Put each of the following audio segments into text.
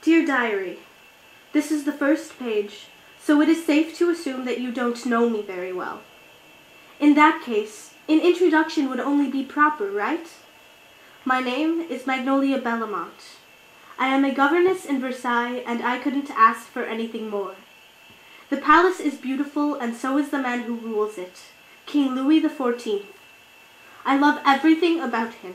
Dear Diary, this is the first page, so it is safe to assume that you don't know me very well. In that case, an introduction would only be proper, right? My name is Magnolia Bellamont. I am a governess in Versailles, and I couldn't ask for anything more. The palace is beautiful, and so is the man who rules it, King Louis XIV. I love everything about him.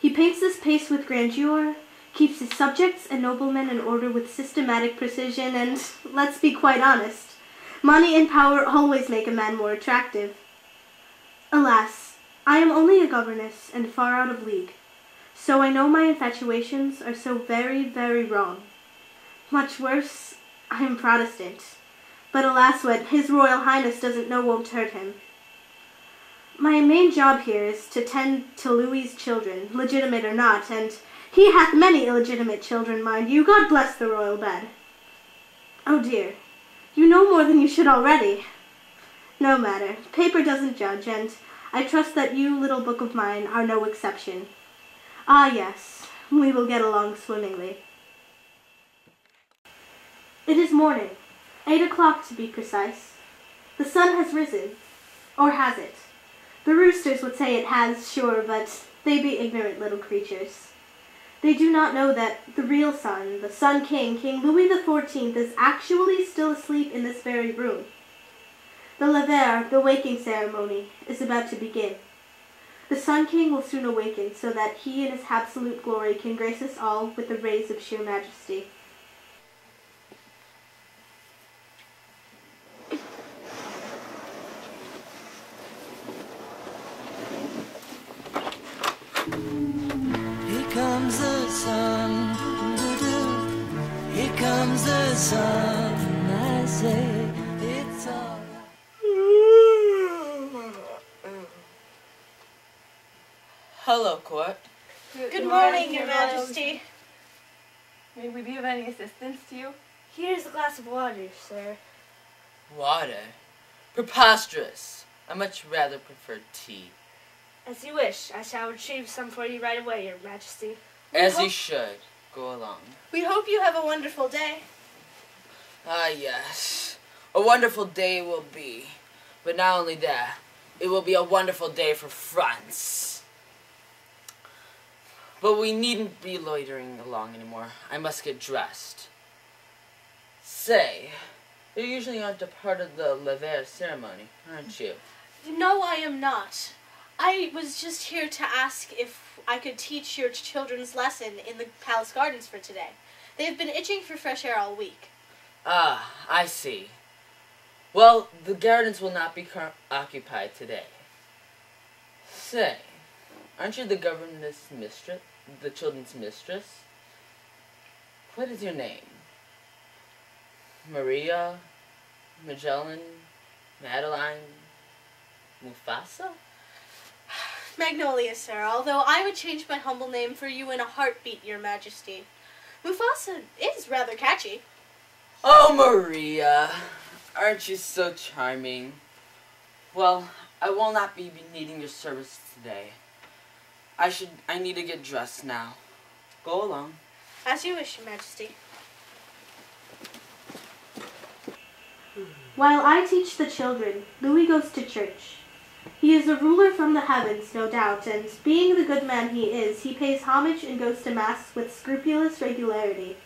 He paints this place with grandeur, keeps his subjects and noblemen in order with systematic precision, and, let's be quite honest, money and power always make a man more attractive. Alas, I am only a governess and far out of league, so I know my infatuations are so very, very wrong. Much worse, I am Protestant, but alas what His Royal Highness doesn't know won't hurt him. My main job here is to tend to Louis's children, legitimate or not, and he hath many illegitimate children, mind you, God bless the royal bed. Oh dear, you know more than you should already. No matter, paper doesn't judge, and I trust that you, little book of mine, are no exception. Ah yes, we will get along swimmingly. It is morning, 8 o'clock to be precise. The sun has risen, or has it? The roosters would say it has, sure, but they be ignorant little creatures. They do not know that the real sun, the Sun King, King Louis XIV, is actually still asleep in this very room. The lever, the waking ceremony, is about to begin. The Sun King will soon awaken, so that he in his absolute glory can grace us all with the rays of sheer majesty. Here comes the sun, here comes the sun, I say it's all right. Hello, Court. Good morning, Your Majesty. May we be of any assistance to you? Here's a glass of water, sir. Water? Preposterous. I much rather prefer tea. As you wish. I shall retrieve some for you right away, Your Majesty. As you should. Go along. We hope you have a wonderful day. Ah, yes. A wonderful day it will be. But not only that, it will be a wonderful day for France. But we needn't be loitering along anymore. I must get dressed. Say, you usually aren't a part of the lever ceremony, aren't you? No, I am not. I was just here to ask if I could teach your children's lesson in the palace gardens for today. They have been itching for fresh air all week. Ah, I see. Well, the gardens will not be occupied today. Say, aren't you the governess mistress, the children's mistress? What is your name? Maria? Magellan? Madeline? Mufasa? Magnolia, sir, although I would change my humble name for you in a heartbeat, Your Majesty. Mufasa is rather catchy. Oh, Maria, aren't you so charming? Well, I will not be needing your service today. I need to get dressed now. Go along. As you wish, Your Majesty. While I teach the children, Louis goes to church. He is a ruler from the heavens, no doubt, and being the good man he is, he pays homage and goes to Mass with scrupulous regularity.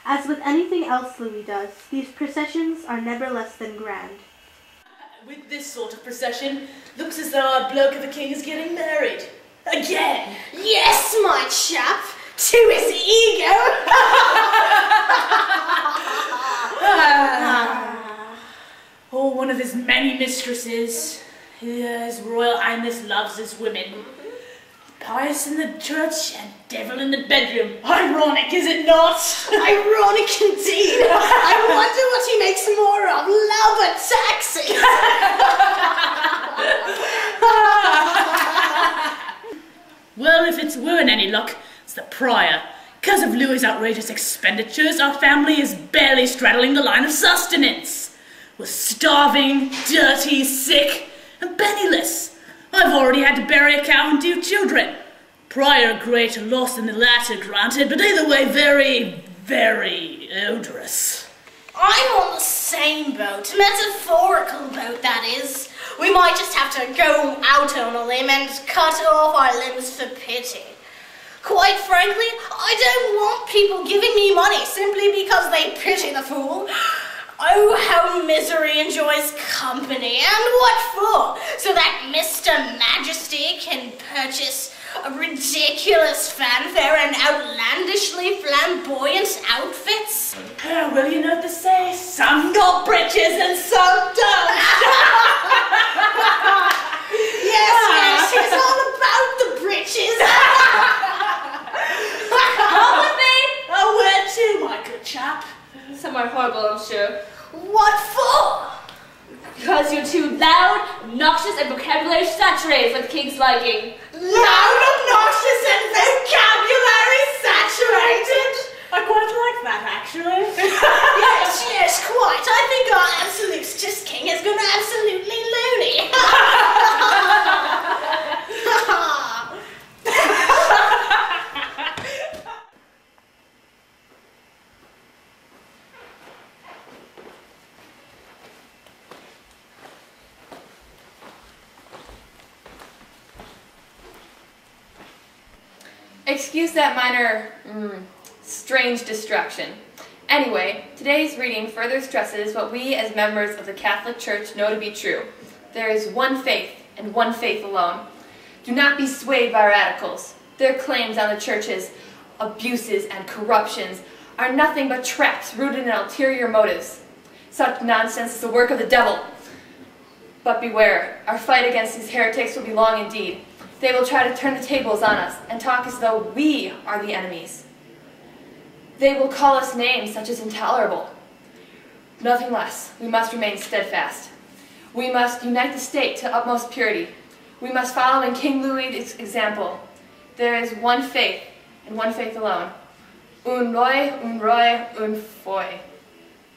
As with anything else Louis does, these processions are never less than grand. With this sort of procession, looks as though our bloke of a king is getting married. Again! Yes, my chap! To his ego! Or one of his many mistresses. His Royal Highness loves his women. Pious in the church and devil in the bedroom. Ironic, is it not? Ironic indeed! I wonder what he makes more of, love or taxes! Well, if we're in any luck, it's the prior. Because of Louis's outrageous expenditures, our family is barely straddling the line of sustenance. We're starving, dirty, sick, and penniless. I've already had to bury a cow and 2 children. Prior greater loss than the latter, granted, but either way very, very odorous. I'm on the same boat, metaphorical boat that is. We might just have to go out on a limb and cut off our limbs for pity. Quite frankly, I don't want people giving me money simply because they pity the fool. Oh, how misery enjoys company, and what for? So that Mr. Majesty can purchase a ridiculous fanfare and outlandishly flamboyant outfits? Well, you know what they say, some got britches and some don't. Yes, it's all about the britches. Come with me. Oh, where to, my good chap? Somewhere horrible, I'm sure. What for? Because you're too loud, obnoxious, and vocabulary saturated for the king's liking. Loud, obnoxious, and vocabulary saturated? I quite like that, actually. Yes, quite. I think our absolutist king has gone absolutely loony. Excuse that minor, strange distraction. Anyway, today's reading further stresses what we as members of the Catholic Church know to be true. There is one faith, and one faith alone. Do not be swayed by radicals. Their claims on the Church's abuses and corruptions are nothing but traps rooted in ulterior motives. Such nonsense is the work of the devil. But beware, our fight against these heretics will be long indeed. They will try to turn the tables on us and talk as though we are the enemies. They will call us names such as intolerable. Nothing less. We must remain steadfast. We must unite the state to utmost purity. We must follow in King Louis' example. There is one faith, and one faith alone. Un roi, un foi.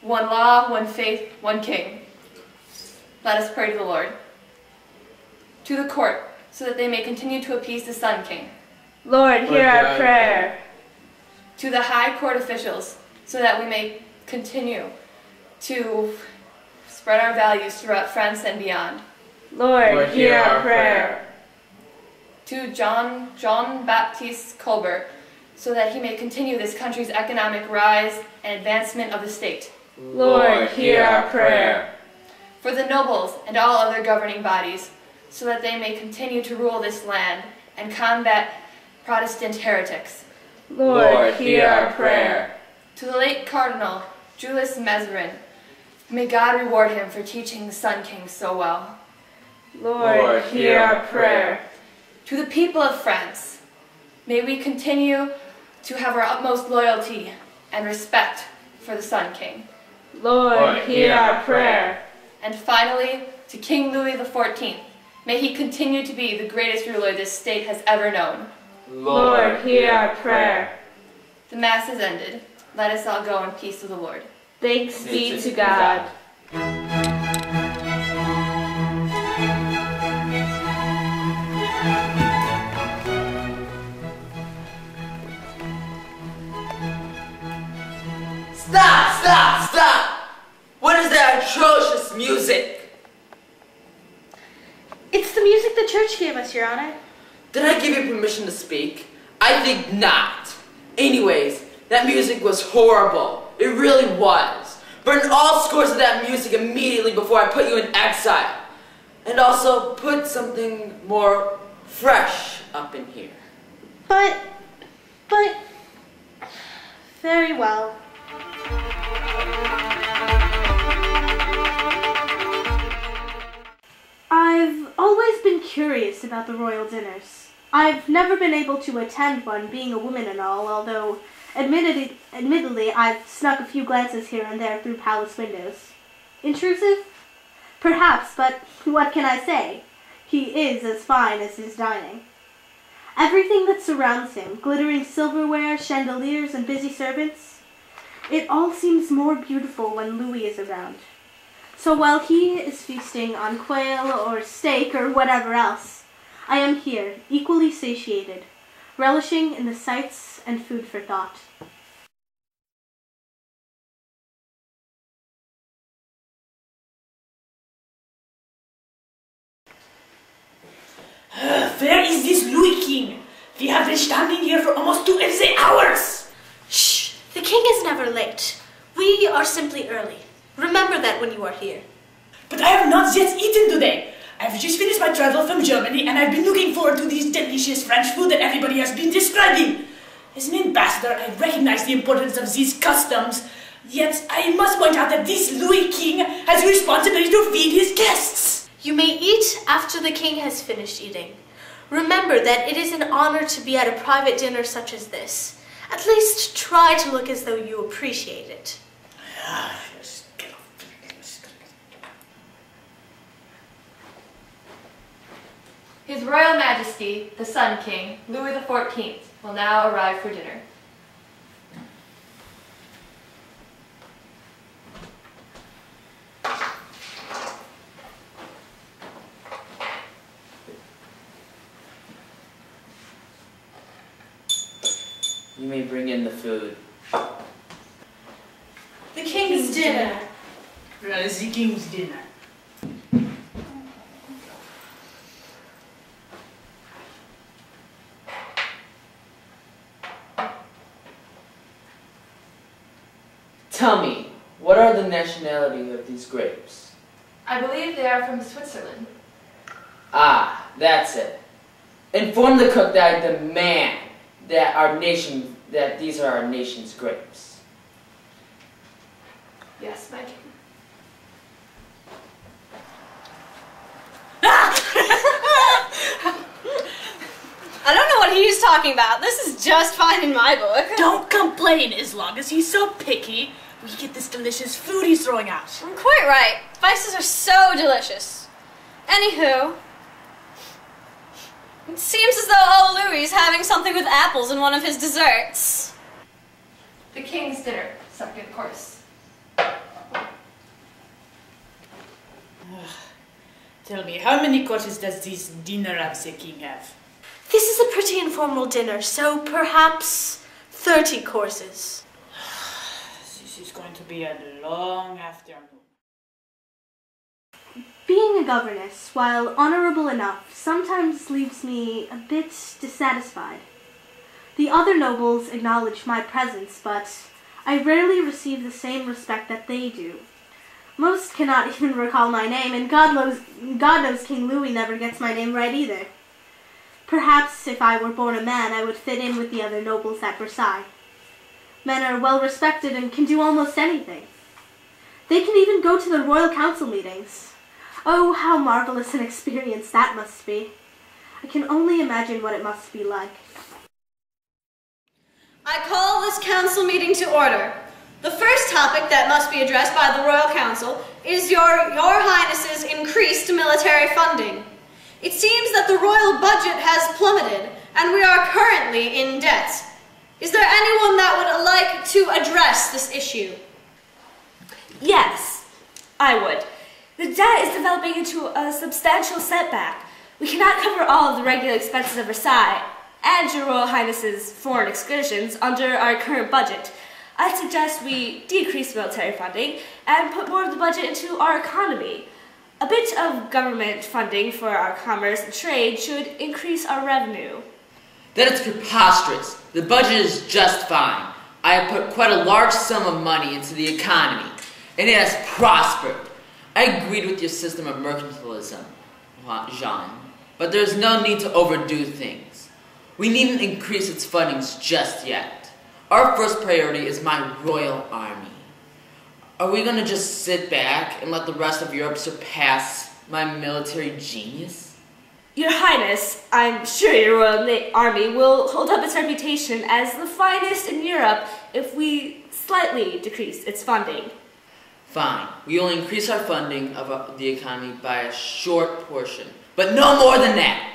One law, one faith, one king. Let us pray to the Lord. To the court, so that they may continue to appease the Sun King. Lord, hear our prayer. To the high court officials, so that we may continue to spread our values throughout France and beyond. Lord, hear our prayer. To John Baptiste Colbert, so that he may continue this country's economic rise and advancement of the state. Lord, hear our prayer. For the nobles and all other governing bodies, so that they may continue to rule this land and combat Protestant heretics. Lord, hear our prayer. To the late Cardinal Julius Mazarin, may God reward him for teaching the Sun King so well. Lord, hear our prayer. To the people of France, may we continue to have our utmost loyalty and respect for the Sun King. Lord, hear our prayer. And finally, to King Louis XIV, may he continue to be the greatest ruler this state has ever known. Lord, hear our prayer. The Mass is ended. Let us all go in peace with the Lord. Thanks be to God. Stop! Stop! Stop! What is that atrocious music? It's the music the church gave us, Your Honor. Did I give you permission to speak? I think not. Anyways, that music was horrible. It really was. Burn all scores of that music immediately before I put you in exile. And also put something more fresh up in here. But, very well. I've always been curious about the royal dinners. I've never been able to attend one, being a woman and all, although admittedly I've snuck a few glances here and there through palace windows. Intrusive? Perhaps, but what can I say? He is as fine as his dining. Everything that surrounds him, glittering silverware, chandeliers, and busy servants, it all seems more beautiful when Louis is around. So while he is feasting on quail or steak or whatever else, I am here, equally satiated, relishing in the sights and food for thought. where is this Louis King? We have been standing here for almost 2 hours. Shh! The king is never late. We are simply early. Remember that when you are here. But I have not yet eaten today. I have just finished my travel from Germany and I've been looking forward to this delicious French food that everybody has been describing. As an ambassador, I recognize the importance of these customs. Yet, I must point out that this Louis King has the responsibility to feed his guests. You may eat after the king has finished eating. Remember that it is an honor to be at a private dinner such as this. At least try to look as though you appreciate it. His Royal Majesty, the Sun King, Louis XIV, will now arrive for dinner. You may bring in the food. The king's dinner. The king's dinner. Tell me, what are the nationality of these grapes? I believe they are from Switzerland. Ah, that's it. Inform the cook that I demand that these are our nation's grapes. Yes, my king. I don't know what he's talking about. This is just fine in my book. Don't complain as long as he's so picky. We get this delicious food he's throwing out. I'm quite right. Spices are so delicious. Anywho, it seems as though old Louis is having something with apples in one of his desserts. The king's dinner, second course. Tell me, how many courses does this dinner of the king have? This is a pretty informal dinner, so perhaps 30 courses. This is going to be a long afternoon. Being a governess, while honorable enough, sometimes leaves me a bit dissatisfied. The other nobles acknowledge my presence, but I rarely receive the same respect that they do. Most cannot even recall my name, and God knows King Louis never gets my name right either. Perhaps if I were born a man, I would fit in with the other nobles at Versailles. Men are well respected and can do almost anything. They can even go to the royal council meetings. Oh, how marvelous an experience that must be. I can only imagine what it must be like. I call this council meeting to order. The first topic that must be addressed by the Royal Council is Your Highness's increased military funding. It seems that the royal budget has plummeted, and we are currently in debt. Is there anyone that would like to address this issue? Yes, I would. The debt is developing into a substantial setback. We cannot cover all of the regular expenses of Versailles and Your Royal Highness's foreign excursions under our current budget. I suggest we decrease military funding and put more of the budget into our economy. A bit of government funding for our commerce and trade should increase our revenue. That is preposterous. The budget is just fine. I have put quite a large sum of money into the economy, and it has prospered. I agreed with your system of mercantilism, Jean, but there is no need to overdo things. We needn't increase its fundings just yet. Our first priority is my royal army. Are we going to just sit back and let the rest of Europe surpass my military genius? Your Highness, I'm sure your royal army will hold up its reputation as the finest in Europe if we slightly decrease its funding. Fine. We will increase our funding of the economy by a short portion, but no more than that.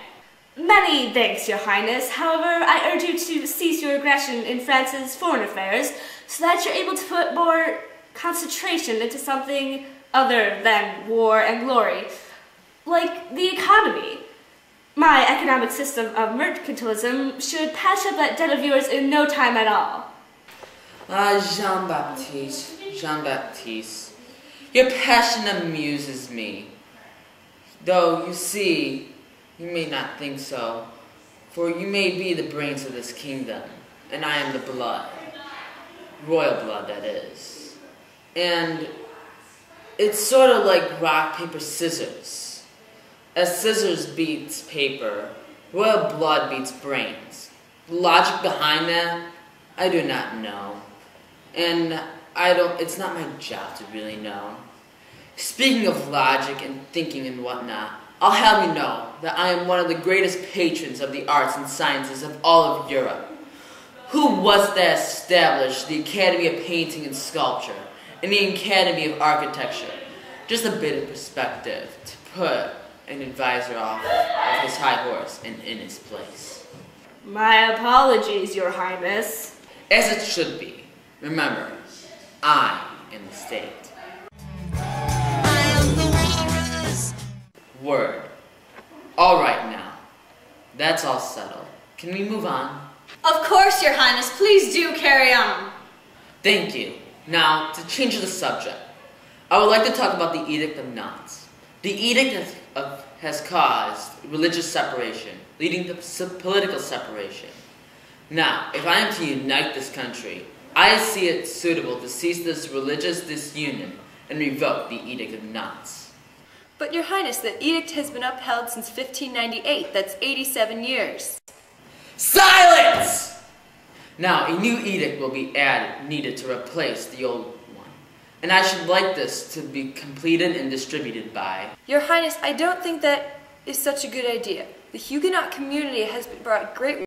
Many thanks, Your Highness. However, I urge you to cease your aggression in France's foreign affairs so that you're able to put more concentration into something other than war and glory, like the economy. My economic system of mercantilism should patch up that debt of yours in no time at all. Jean-Baptiste, your passion amuses me. Though, you see, You may not think so, for you may be the brains of this kingdom, and I am the blood. Royal blood, that is. And it's sort of like rock, paper, scissors. As scissors beats paper, royal blood beats brains. The logic behind that, I do not know. And it's not my job to really know. Speaking of logic and thinking and whatnot, I'll have you know that I am one of the greatest patrons of the arts and sciences of all of Europe. Who was that established the Academy of Painting and Sculpture and the Academy of Architecture? Just a bit of perspective to put an advisor off of his high horse and in his place. My apologies, Your Highness. As it should be. Remember, I am the state. Word. All right now. That's all settled. Can we move on? Of course, Your Highness. Please do carry on. Thank you. Now, to change the subject, I would like to talk about the Edict of Nantes. The Edict has caused religious separation, leading to political separation. Now, if I am to unite this country, I see it suitable to cease this religious disunion and revoke the Edict of Nantes. But Your Highness, the edict has been upheld since 1598. That's 87 years. Silence! Now, a new edict will be needed to replace the old one. And I should like this to be completed and distributed by... Your Highness, I don't think that is such a good idea. The Huguenot community has brought great